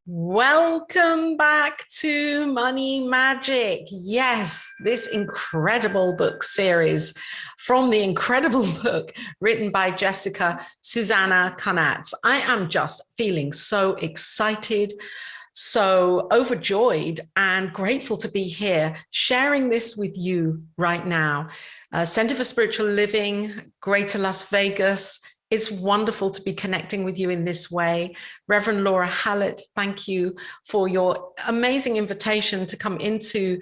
Welcome back to Money Magic. Yes, this incredible book series from the incredible book written by Jessica Susanna Conatz. I am just feeling so excited, so overjoyed and grateful to be here sharing this with you right now. Center for Spiritual Living, Greater Las Vegas. It's wonderful to be connecting with you in this way. Reverend Laura Hallett, thank you for your amazing invitation to come into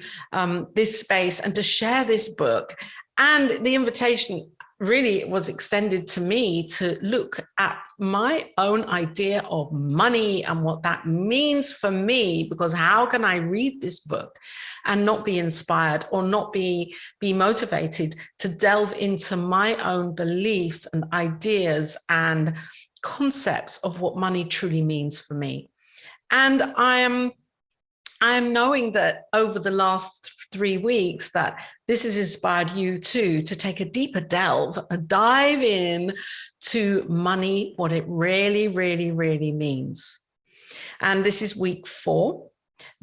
this space and to share this book. And the invitation really was extended to me to look at my own idea of money and what that means for me, because how can I read this book and not be inspired or not be motivated to delve into my own beliefs and ideas and concepts of what money truly means for me. And I am knowing that over the last 3 weeks that this has inspired you too to take a deeper dive in to money, what it really, really, really means. And this is week 4.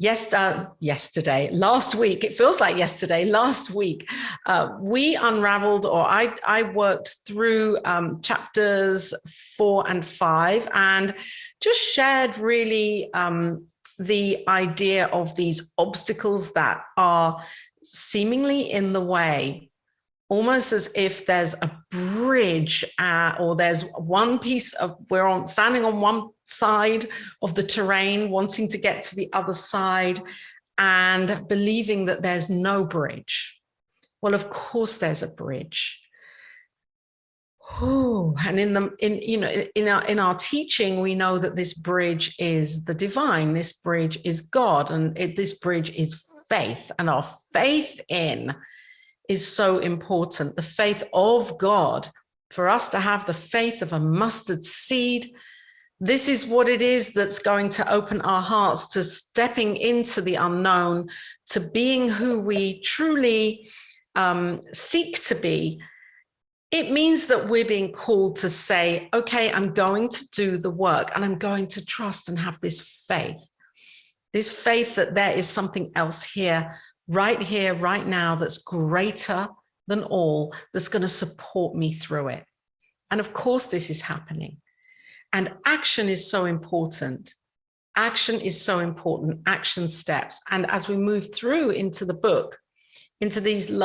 Last week, it feels like yesterday, last week, we unraveled, or I worked through chapters 4 and 5 and just shared really the idea of these obstacles that are seemingly in the way, almost as if there's a bridge or there's one piece of, standing on one side of the terrain, wanting to get to the other side and believing that there's no bridge. Well, of course there's a bridge. Oh, and in our teaching, we know that this bridge is the divine. This bridge is God, and this bridge is faith. And our faith in is so important. The faith of God, for us to have the faith of a mustard seed. This is what it is that's going to open our hearts to stepping into the unknown, to being who we truly seek to be. It means that we're being called to say, okay, I'm going to do the work and I'm going to trust and have this faith that there is something else here, right now, that's greater than all, that's going to support me through it. And of course, this is happening. And action is so important. Action is so important, action steps. And as we move through into the book, into these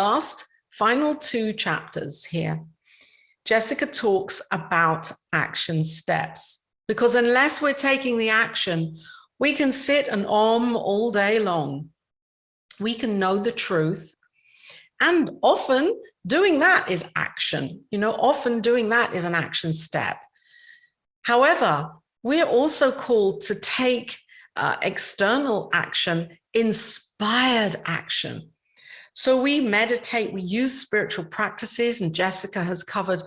final 2 chapters here, Jessica talks about action steps, because unless we're taking the action, we can sit and all day long. We can know the truth. And often doing that is action. Often doing that is an action step. However, we are also called to take external action, inspired action. So we meditate, we use spiritual practices, and Jessica has covered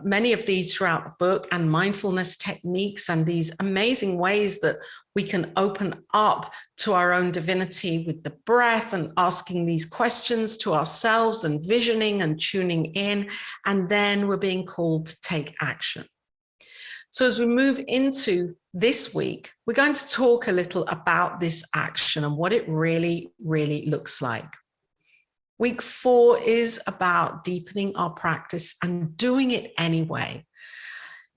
many of these throughout the book, and mindfulness techniques and these amazing ways that we can open up to our own divinity with the breath and asking these questions to ourselves and visioning and tuning in. And then we're being called to take action. So as we move into this week, we're going to talk a little about this action and what it really, really looks like. Week 4 is about deepening our practice and doing it anyway.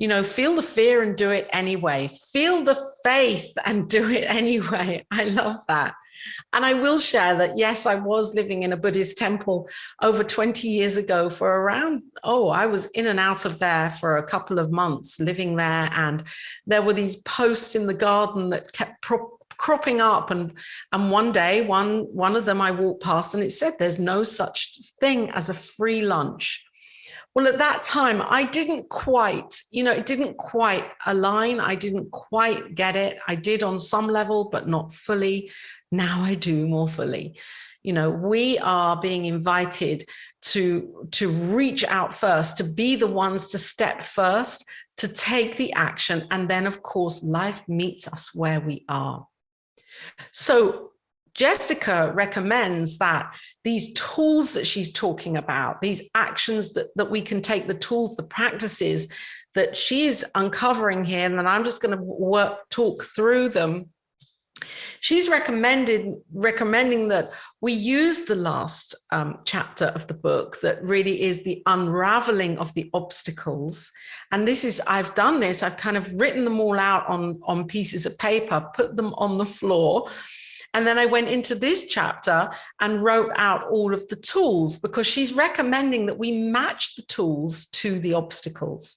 Feel the fear and do it anyway. Feel the faith and do it anyway. I love that. And I will share that, yes, I was living in a Buddhist temple over 20 years ago for around, I was in and out of there for a couple of months living there. And there were these posts in the garden that kept cropping up, and one day one of them I walked past and it said there's no such thing as a free lunch. Well, at that time I didn't quite, it didn't quite align. I didn't quite get it. I did on some level, but not fully. Now I do more fully. We are being invited to reach out first, to be the ones to step first, to take the action, and then of course life meets us where we are. So Jessica recommends that these tools that she's talking about, these actions that we can take, the tools, the practices that she's uncovering here, and then I'm just going to talk through them, She's recommending that we use the last chapter of the book that really is the unraveling of the obstacles. And this is, I've done this, I've kind of written them all out on pieces of paper, put them on the floor. And then I went into this chapter and wrote out all of the tools, because she's recommending that we match the tools to the obstacles.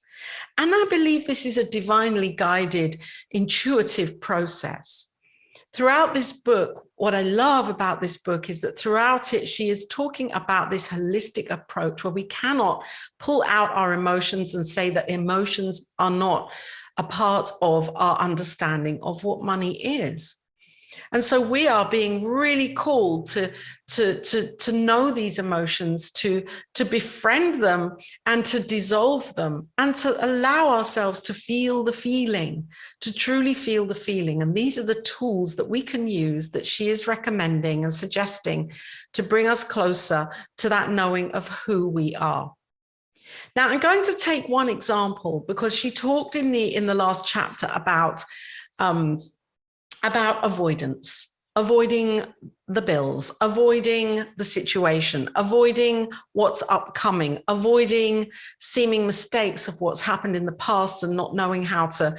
And I believe this is a divinely guided, intuitive process. Throughout this book, what I love about this book is that throughout it, she is talking about this holistic approach where we cannot pull out our emotions and say that emotions are not a part of our understanding of what money is. And so we are being really called to know these emotions, to befriend them and to dissolve them, and to allow ourselves to feel the feeling, to truly feel the feeling. And these are the tools that we can use, that she is recommending and suggesting, to bring us closer to that knowing of who we are. Now, I'm going to take one example, because she talked in the last chapter about avoidance, avoiding the bills, avoiding the situation, avoiding what's upcoming, avoiding seeming mistakes of what's happened in the past and not knowing how to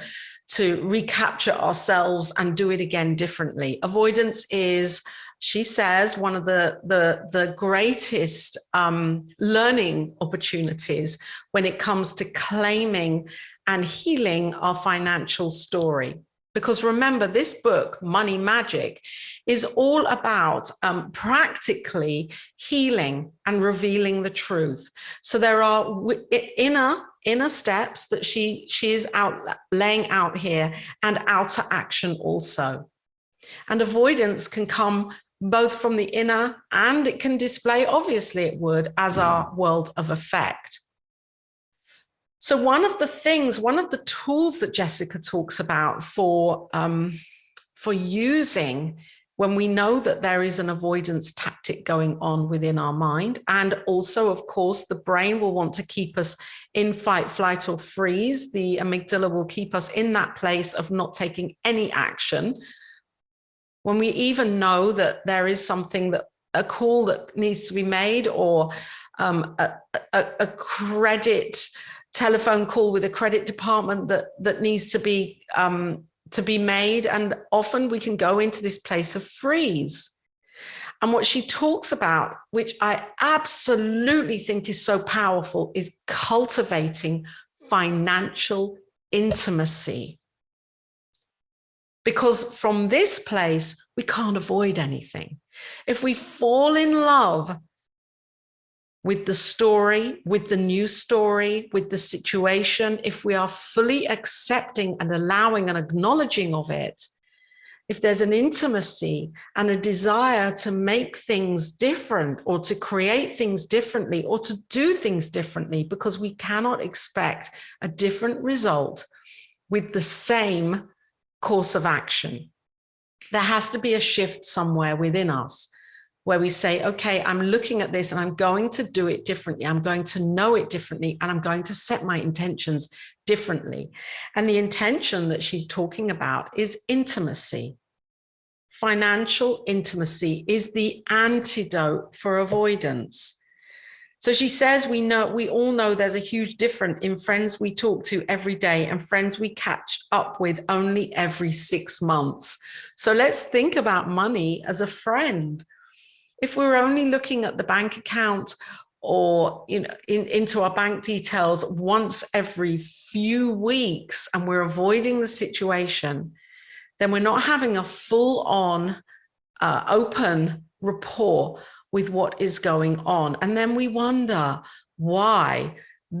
recapture ourselves and do it again differently. Avoidance is, she says, one of the greatest learning opportunities when it comes to claiming and healing our financial story. Because remember, this book, Money Magic, is all about practically healing and revealing the truth. So there are inner steps that she is laying out here, and outer action also. And avoidance can come both from the inner, and it can display, obviously it would, as our world of effect. So one of the tools that Jessica talks about for using when we know that there is an avoidance tactic going on within our mind, and also, of course, the brain will want to keep us in fight, flight, or freeze. The amygdala will keep us in that place of not taking any action. When we even know that there is something, that a call that needs to be made, or a credit telephone call with a credit department that needs to be made. And often we can go into this place of freeze. And what she talks about, which I absolutely think is so powerful, is cultivating financial intimacy. Because from this place, we can't avoid anything. If we fall in love with the story, with the new story, with the situation, if we are fully accepting and allowing and acknowledging of it, if there's an intimacy and a desire to make things different, or to create things differently, or to do things differently, because we cannot expect a different result with the same course of action. There has to be a shift somewhere within us, where we say, okay, I'm looking at this and I'm going to do it differently. I'm going to know it differently, and I'm going to set my intentions differently. And the intention that she's talking about is intimacy. Financial intimacy is the antidote for avoidance. So she says, we all know there's a huge difference in friends we talk to every day and friends we catch up with only every 6 months. So let's think about money as a friend. If we're only looking at the bank account, or into our bank details once every few weeks, and we're avoiding the situation, then we're not having a full-on open rapport with what is going on. And then we wonder why.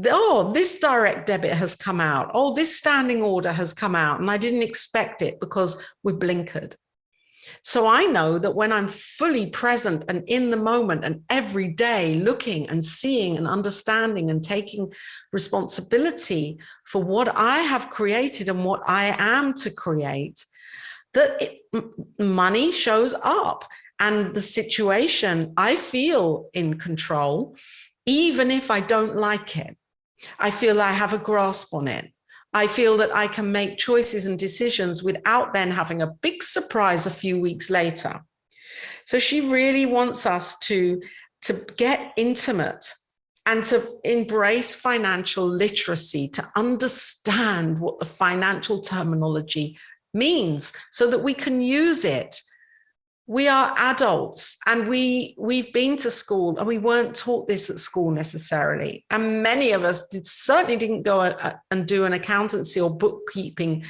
Oh, this direct debit has come out. Oh, this standing order has come out, and I didn't expect it, because we're blinkered. So I know that when I'm fully present and in the moment, and every day looking and seeing and understanding and taking responsibility for what I have created and what I am to create, that money shows up, and the situation, I feel in control, even if I don't like it. I feel I have a grasp on it. I feel that I can make choices and decisions without then having a big surprise a few weeks later. So she really wants us to get intimate and to embrace financial literacy, to understand what the financial terminology means so that we can use it. We are adults, and we've been to school, and we weren't taught this at school necessarily. And many of us certainly didn't go and do an accountancy or bookkeeping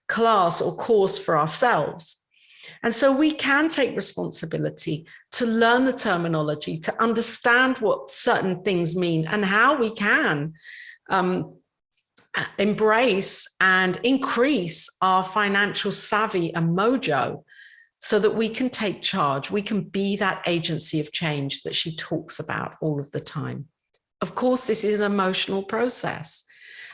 class or course for ourselves. And so we can take responsibility to learn the terminology, to understand what certain things mean, and how we can embrace and increase our financial savvy and mojo so that we can take charge. We can be that agency of change that she talks about all of the time. Of course, this is an emotional process,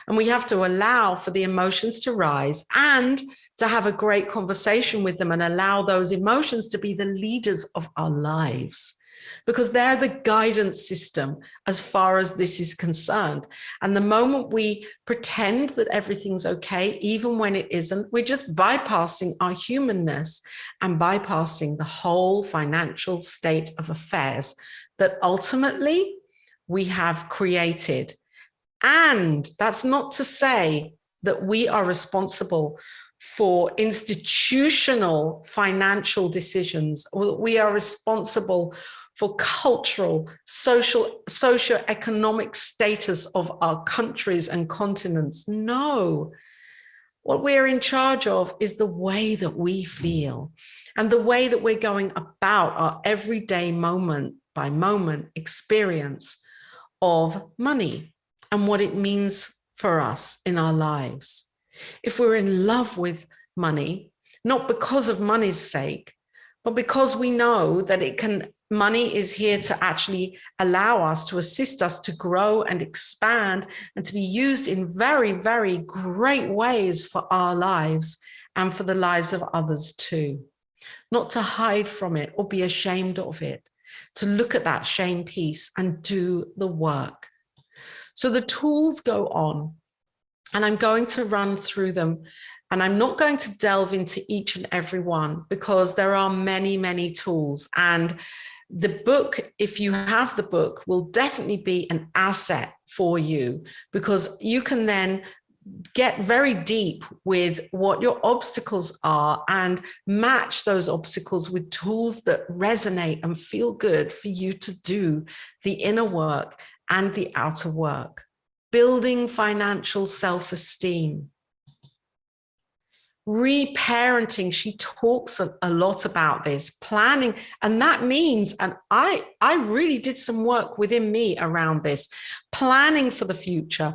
and we have to allow for the emotions to rise and to have a great conversation with them and allow those emotions to be the leaders of our lives, because they're the guidance system as far as this is concerned. And the moment we pretend that everything's okay, even when it isn't, we're just bypassing our humanness and bypassing the whole financial state of affairs that ultimately we have created. And that's not to say that we are responsible for institutional financial decisions, or that we are responsible for cultural, social, socio-economic status of our countries and continents. No, what we're in charge of is the way that we feel and the way that we're going about our everyday moment by moment experience of money and what it means for us in our lives. If we're in love with money, not because of money's sake, but because we know that money is here to actually allow us, to assist us to grow and expand and to be used in very, very great ways for our lives and for the lives of others too. Not to hide from it or be ashamed of it, to look at that shame piece and do the work. So the tools go on, and I'm going to run through them, and I'm not going to delve into each and every one because there are many, many tools. And the book, if you have the book, will definitely be an asset for you, because you can then get very deep with what your obstacles are and match those obstacles with tools that resonate and feel good for you to do the inner work and the outer work. Building financial self-esteem. Reparenting, she talks a lot about this, planning, and that means, and I really did some work within me around this, planning for the future,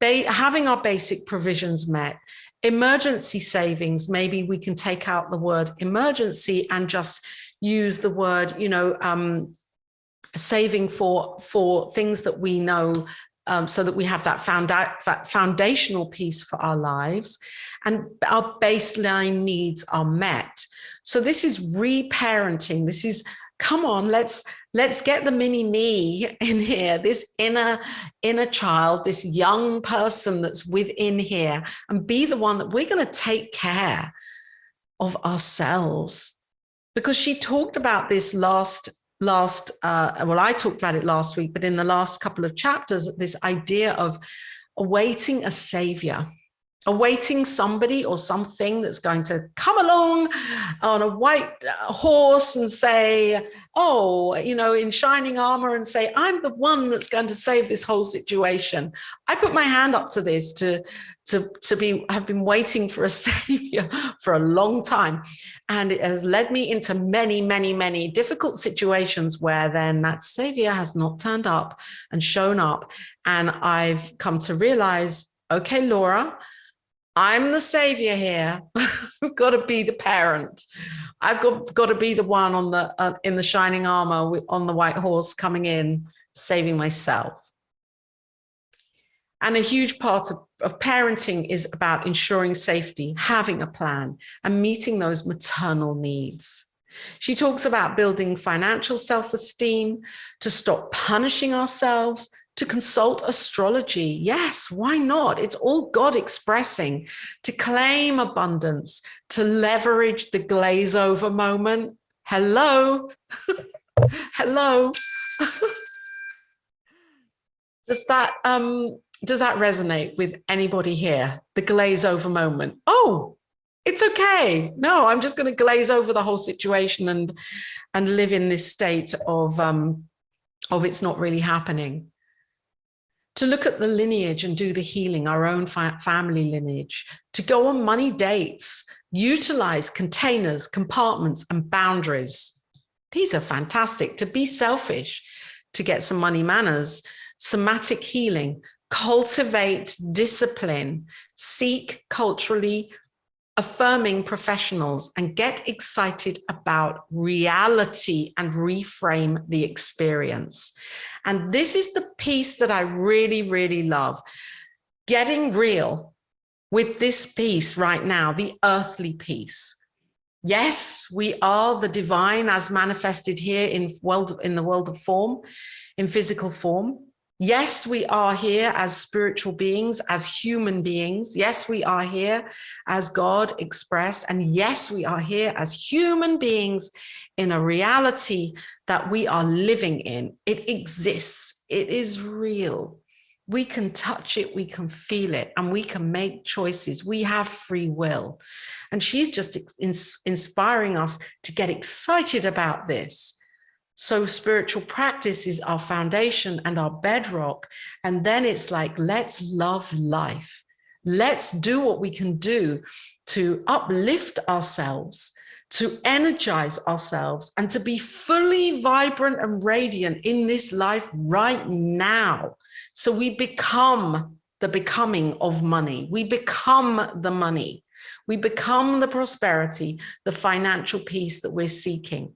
having our basic provisions met, emergency savings. Maybe we can take out the word emergency and just use the word, saving for things that we know, so that we have that foundational piece for our lives and our baseline needs are met. So this is reparenting. This is, come on, let's get the mini me in here, this inner child, this young person that's within here, and be the one that we're going to take care of ourselves. Because she talked about this I talked about it last week, but in the last couple of chapters, this idea of awaiting a savior, awaiting somebody or something that's going to come along on a white horse and say, oh, in shining armor, and say, I'm the one that's going to save this whole situation. I put my hand up to this have been waiting for a savior for a long time. And it has led me into many, many, many difficult situations where then that savior has not turned up and shown up. And I've come to realize, okay, Laura, I'm the savior here. I've got to be the parent. I've got to be the one in the shining armor on the white horse coming in, saving myself. And a huge part of parenting is about ensuring safety, having a plan, and meeting those maternal needs. She talks about building financial self-esteem, to stop punishing ourselves, to consult astrology. Yes, why not? It's all God expressing, to claim abundance, to leverage the glaze over moment. Hello. Hello. Does that resonate with anybody here? The glaze over moment. Oh, it's okay. No, I'm just going to glaze over the whole situation and live in this state of it's not really happening. To look at the lineage and do the healing, our own family lineage, to go on money dates, utilize containers, compartments, and boundaries. These are fantastic. To be selfish, to get some money manners, somatic healing, cultivate discipline, seek culturally affirming professionals, and get excited about reality and reframe the experience. And this is the piece that I really, really love. Getting real with this piece right now, the earthly piece. Yes, we are the divine as manifested here in the world of form, in physical form. Yes, we are here as spiritual beings, as human beings. Yes, we are here as God expressed. And yes, we are here as human beings in a reality that we are living in. It exists. It is real. We can touch it, we can feel it, and we can make choices. We have free will. And she's just inspiring us to get excited about this. So spiritual practice is our foundation and our bedrock. And then it's like, let's love life. Let's do what we can do to uplift ourselves, to energize ourselves, and to be fully vibrant and radiant in this life right now. So we become the becoming of money. We become the money. We become the prosperity, the financial peace that we're seeking.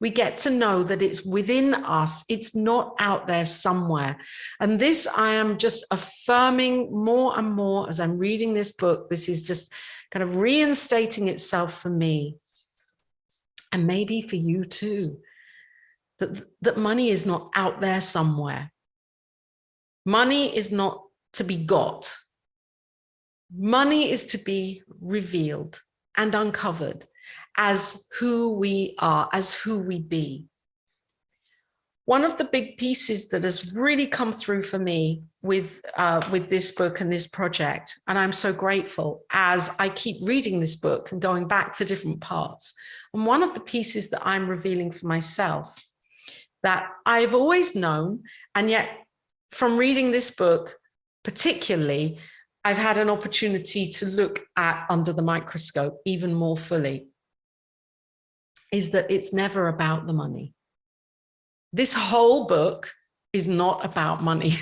We get to know that it's within us. It's not out there somewhere. And this I am just affirming more and more as I'm reading this book. This is just kind of reinstating itself for me. And maybe for you too, that money is not out there somewhere. Money is not to be got. Money is to be revealed and uncovered as who we are, as who we be. One of the big pieces that has really come through for me with this book and this project, and I'm so grateful as I keep reading this book and going back to different parts. And one of the pieces that I'm revealing for myself that I've always known, and yet from reading this book particularly, I've had an opportunity to look at under the microscope even more fully, is that it's never about the money. This whole book is not about money.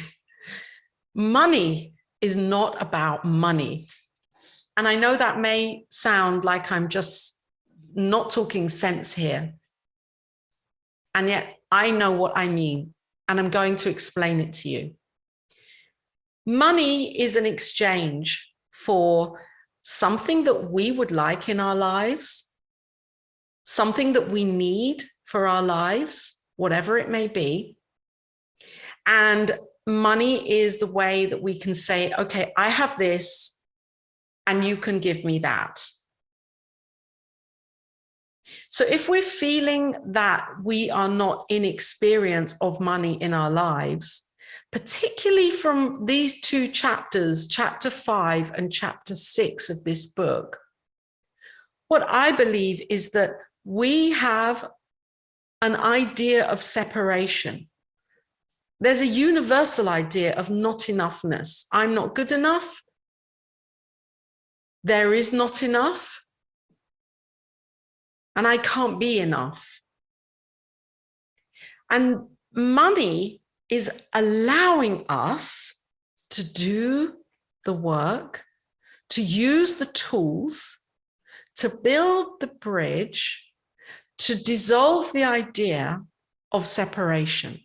Money is not about money. And I know that may sound like I'm just not talking sense here. And yet I know what I mean, and I'm going to explain it to you. Money is an exchange for something that we would like in our lives, something that we need for our lives, whatever it may be. And money is the way that we can say, okay, I have this and you can give me that. So if we're feeling that we are not in experience of money in our lives, particularly from these two chapters, chapter 5 and chapter 6 of this book, what I believe is that we have an idea of separation. There's a universal idea of not enoughness. I'm not good enough. There is not enough. And I can't be enough. And money is allowing us to do the work, to use the tools, to build the bridge, to dissolve the idea of separation.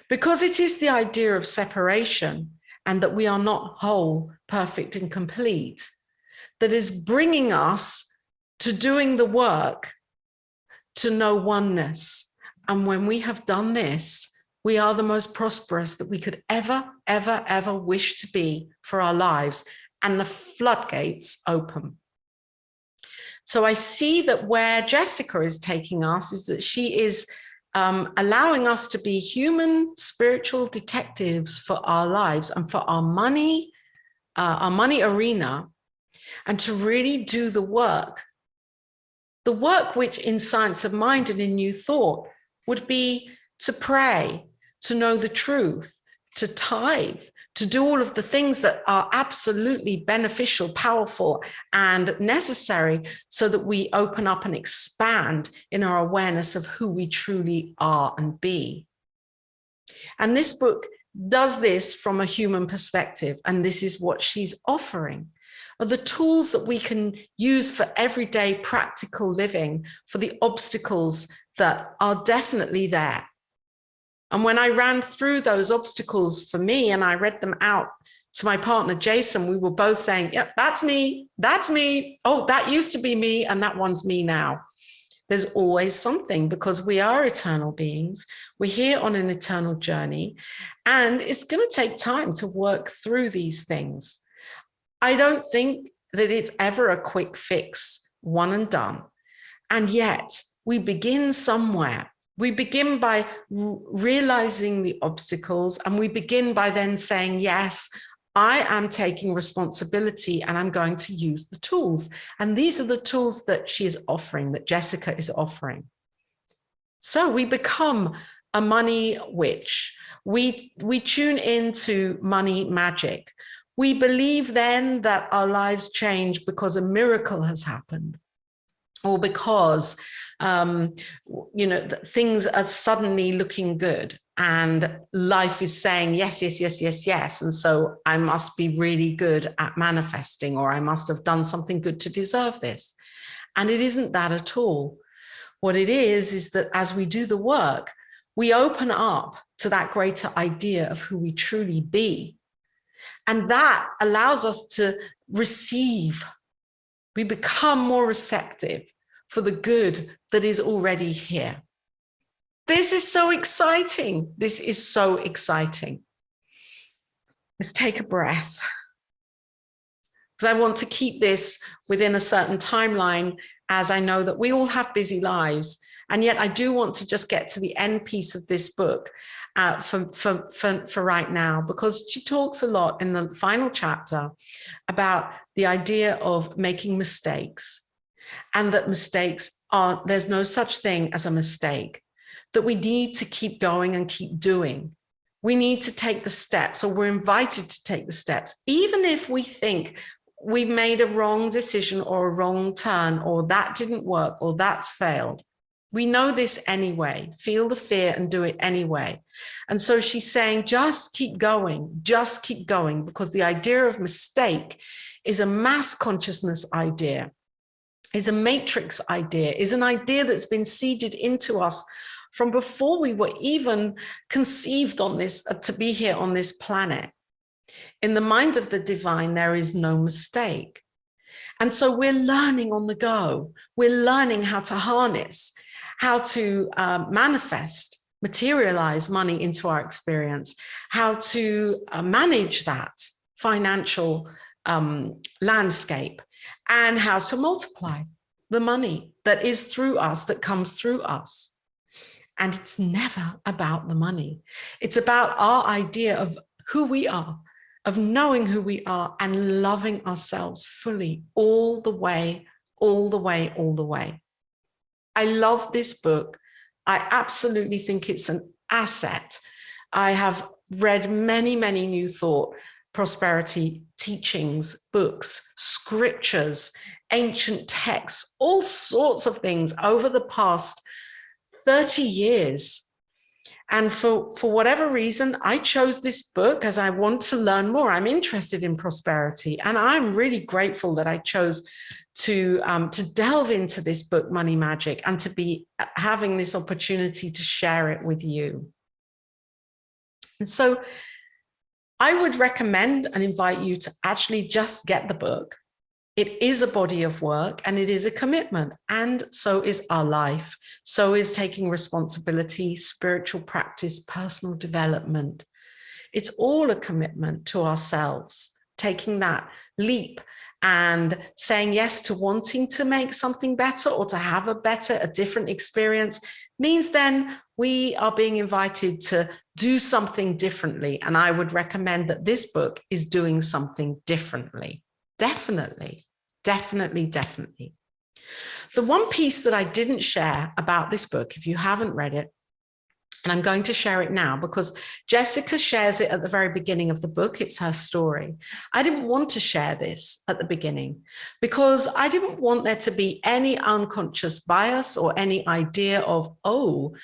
Because it is the idea of separation and that we are not whole, perfect, and complete that is bringing us to doing the work to know oneness. And when we have done this, we are the most prosperous that we could ever, ever, ever wish to be for our lives. And the floodgates open. So I see that where Jessica is taking us is that she is allowing us to be human spiritual detectives for our lives and for our money arena, and to really do the work which in Science of Mind and in New Thought would be to pray, to know the truth, to tithe, to do all of the things that are absolutely beneficial, powerful, and necessary so that we open up and expand in our awareness of who we truly are and be. And this book does this from a human perspective, and this is what she's offering. Are the tools that we can use for everyday practical living, for the obstacles that are definitely there. And when I ran through those obstacles for me and I read them out to my partner, Jason, we were both saying, yeah, that's me. That's me. Oh, that used to be me. And that one's me now. There's always something, because we are eternal beings. We're here on an eternal journey, and it's going to take time to work through these things. I don't think that it's ever a quick fix, one and done. And yet we begin somewhere. We begin by realizing the obstacles, and we begin by then saying, yes, I am taking responsibility and I'm going to use the tools. And these are the tools that she is offering, that Jessica is offering. So we become a money witch. We tune into money magic. We believe then that our lives change because a miracle has happened, or because things are suddenly looking good and life is saying yes, yes, yes, yes, yes. And so I must be really good at manifesting, or I must have done something good to deserve this. And it isn't that at all. What it is that as we do the work, we open up to that greater idea of who we truly be. And that allows us to receive. We become more receptive for the good that is already here. This is so exciting. This is so exciting. Let's take a breath, because I want to keep this within a certain timeline, as I know that we all have busy lives. And yet I do want to just get to the end piece of this book for right now, because she talks a lot in the final chapter about the idea of making mistakes, and that mistakes aren't, there's no such thing as a mistake, that we need to keep going and keep doing. We need to take the steps, or we're invited to take the steps, even if we think we've made a wrong decision or a wrong turn, or that didn't work, or that's failed. We know this anyway. Feel the fear and do it anyway. And so she's saying, just keep going, because the idea of mistake is a mass consciousness idea, is a matrix idea, is an idea that's been seeded into us from before we were even conceived on this, to be here on this planet. In the mind of the divine, there is no mistake. And so we're learning on the go. We're learning how to harness, how to manifest, materialize money into our experience, how to manage that financial landscape, and how to multiply the money that is through us, that comes through us. And it's never about the money. It's about our idea of who we are, of knowing who we are and loving ourselves fully, all the way, all the way, all the way. I love this book. I absolutely think it's an asset. I have read many, many New Thought, prosperity teachings, books, scriptures, ancient texts, all sorts of things over the past 30 years. And for whatever reason, I chose this book as I want to learn more. I'm interested in prosperity, and I'm really grateful that I chose to delve into this book, Money Magic, and to be having this opportunity to share it with you. And so I would recommend and invite you to actually just get the book. It is a body of work and it is a commitment. And so is our life. So is taking responsibility, spiritual practice, personal development. It's all a commitment to ourselves, taking that leap and saying yes to wanting to make something better or to have a different experience means then we are being invited to do something differently. And I would recommend that this book is doing something differently. Definitely, definitely, definitely. The one piece that I didn't share about this book, if you haven't read it, and I'm going to share it now because Jessica shares it at the very beginning of the book. It's her story. I didn't want to share this at the beginning because I didn't want there to be any unconscious bias or any idea of, oh,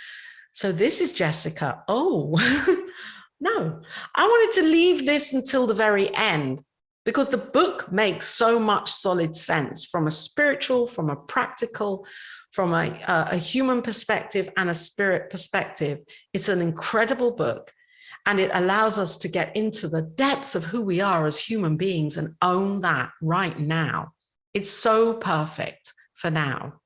so this is Jessica. Oh, no, I wanted to leave this until the very end because the book makes so much solid sense from a spiritual, from a practical, from a human perspective and a spirit perspective. It's an incredible book, and it allows us to get into the depths of who we are as human beings and own that right now. It's so perfect for now.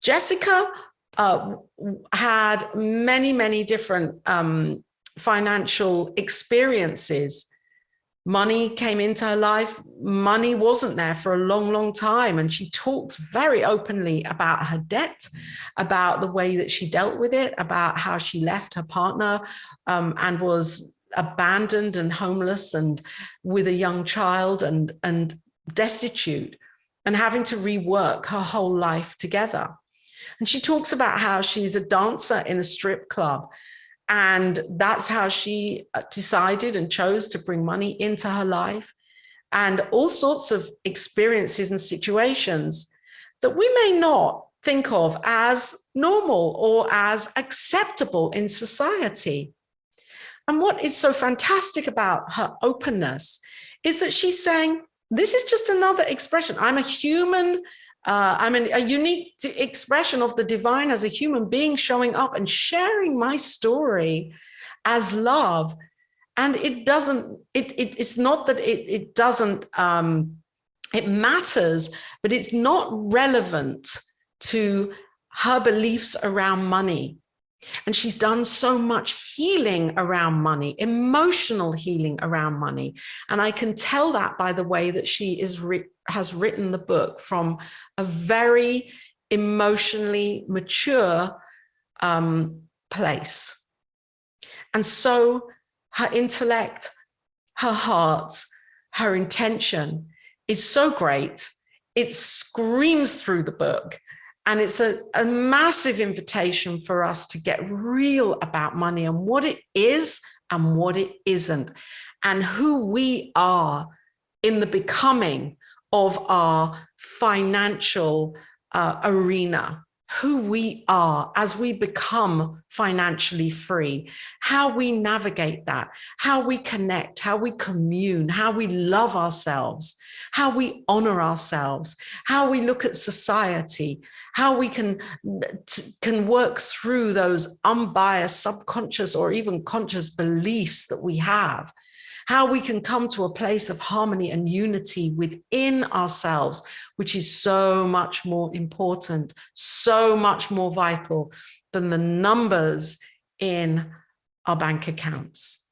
Jessica had many, many different financial experiences. Money came into her life. Money wasn't there for a long, long time. And she talks very openly about her debt, about the way that she dealt with it, about how she left her partner and was abandoned and homeless and with a young child and destitute and having to rework her whole life together. And she talks about how she's a dancer in a strip club. And that's how she decided and chose to bring money into her life, and all sorts of experiences and situations that we may not think of as normal or as acceptable in society. And what is so fantastic about her openness is that she's saying, this is just another expression. I'm a human. I'm a unique expression of the divine as a human being showing up and sharing my story as love. And it doesn't, it's not that it doesn't, it matters, but it's not relevant to her beliefs around money. And she's done so much healing around money, emotional healing around money. And I can tell that by the way that she has written the book from a very emotionally mature place. And so her intellect, her heart, her intention is so great. It screams through the book. And it's a massive invitation for us to get real about money and what it is and what it isn't, and who we are in the becoming of our financial arena, who we are as we become financially free, how we navigate that, how we connect, how we commune, how we love ourselves, how we honor ourselves, how we look at society, how we can work through those unbiased, subconscious, or even conscious beliefs that we have, how we can come to a place of harmony and unity within ourselves, which is so much more important, so much more vital than the numbers in our bank accounts.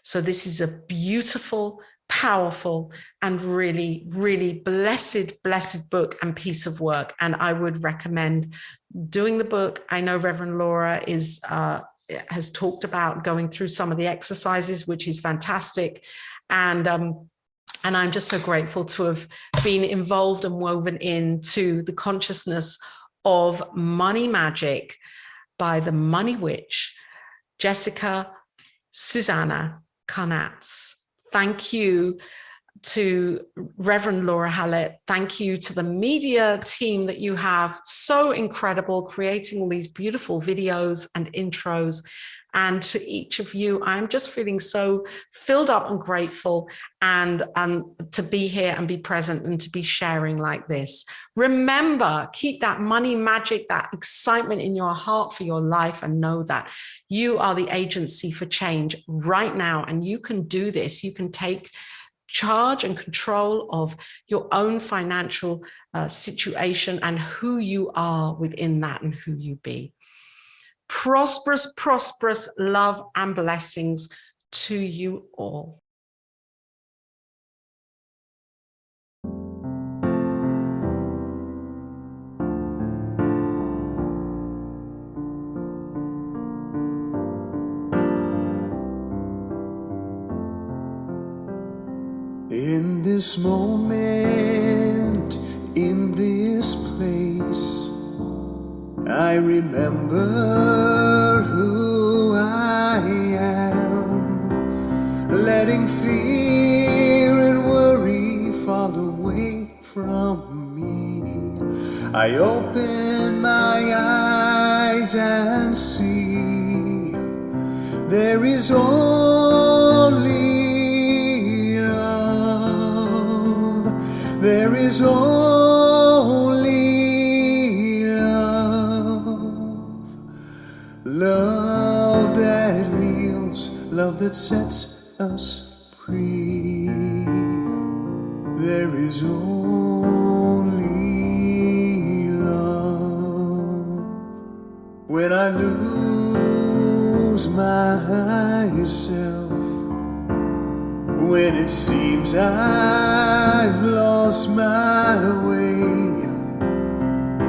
So this is a beautiful, powerful, and really, really blessed book and piece of work. And I would recommend doing the book. I know Reverend Laura has talked about going through some of the exercises, which is fantastic. And I'm just so grateful to have been involved and woven into the consciousness of money magic by the money witch, Jessica Susanna Carnatz. Thank you to Reverend Laura Hallett. Thank you to the media team that you have, so incredible, creating all these beautiful videos and intros. And to each of you, I'm just feeling so filled up and grateful, and to be here and be present and to be sharing like this. Remember, keep that money magic, that excitement in your heart for your life, and know that you are the agency for change right now. And you can do this. You can take charge and control of your own financial situation and who you are within that and who you be. Prosperous, prosperous love and blessings to you all. In this moment, in this place, I remember who I am, letting fear and worry fall away from me. I open my eyes and see there is only there is only love, love that heals, love that sets us free. There is only love. When I lose myself, when it seems I've lost my way,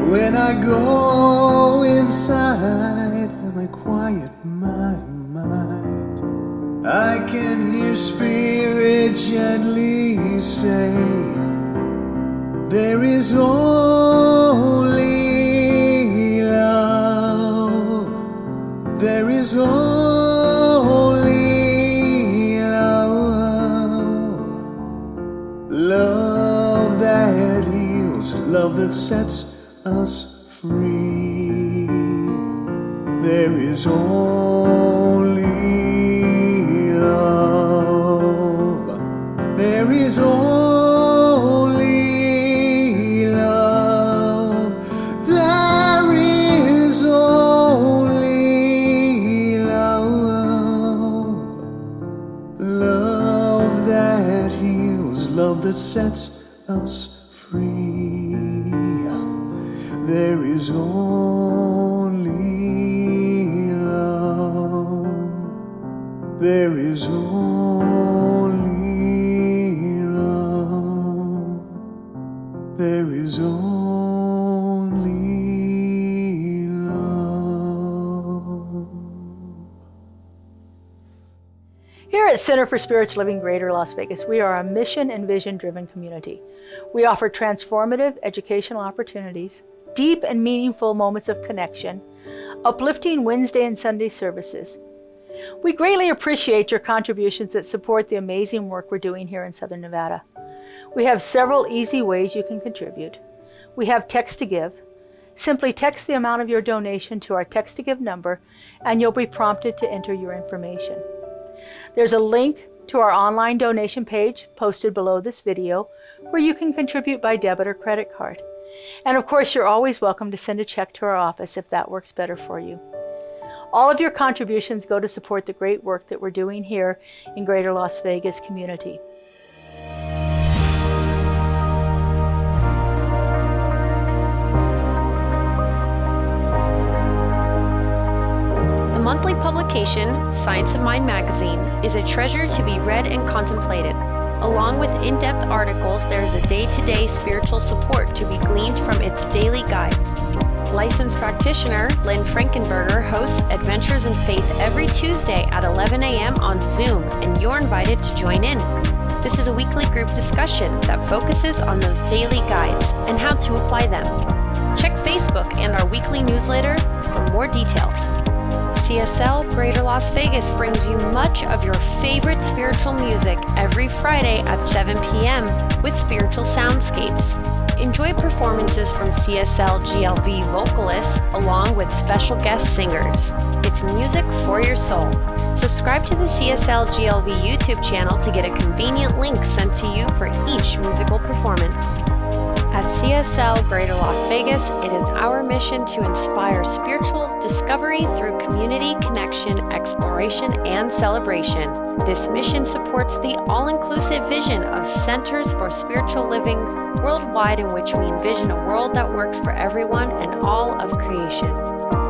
when I go inside and I quiet my mind, I can hear Spirit gently say, there is only love, there is only love that heals, love that sets us free. There is only love. There is only love. There is only love. Love that heals, love that sets us free. There is only love. There is only love. There is only love. Here at Center for Spiritual Living Greater Las Vegas, we are a mission and vision-driven community. We offer transformative educational opportunities, deep and meaningful moments of connection, uplifting Wednesday and Sunday services. We greatly appreciate your contributions that support the amazing work we're doing here in Southern Nevada. We have several easy ways you can contribute. We have text to give. Simply text the amount of your donation to our text to give number and you'll be prompted to enter your information. There's a link to our online donation page posted below this video where you can contribute by debit or credit card. And of course, you're always welcome to send a check to our office if that works better for you. All of your contributions go to support the great work that we're doing here in Greater Las Vegas community. The monthly publication, Science of Mind magazine, is a treasure to be read and contemplated. Along with in-depth articles, there is a day-to-day spiritual support to be gleaned from its daily guides. Licensed practitioner Lynn Frankenberger hosts Adventures in Faith every Tuesday at 11 a.m. on Zoom, and you're invited to join in. This is a weekly group discussion that focuses on those daily guides and how to apply them. Check Facebook and our weekly newsletter for more details. CSL Greater Las Vegas brings you much of your favorite spiritual music every Friday at 7 p.m. with spiritual soundscapes. Enjoy performances from CSLGLV vocalists along with special guest singers. It's music for your soul. Subscribe to the CSLGLV YouTube channel to get a convenient link sent to you for each musical performance. At CSL Greater Las Vegas, it is our mission to inspire spiritual discovery through community connection, exploration, and celebration. This mission supports the all-inclusive vision of Centers for Spiritual Living worldwide, in which we envision a world that works for everyone and all of creation.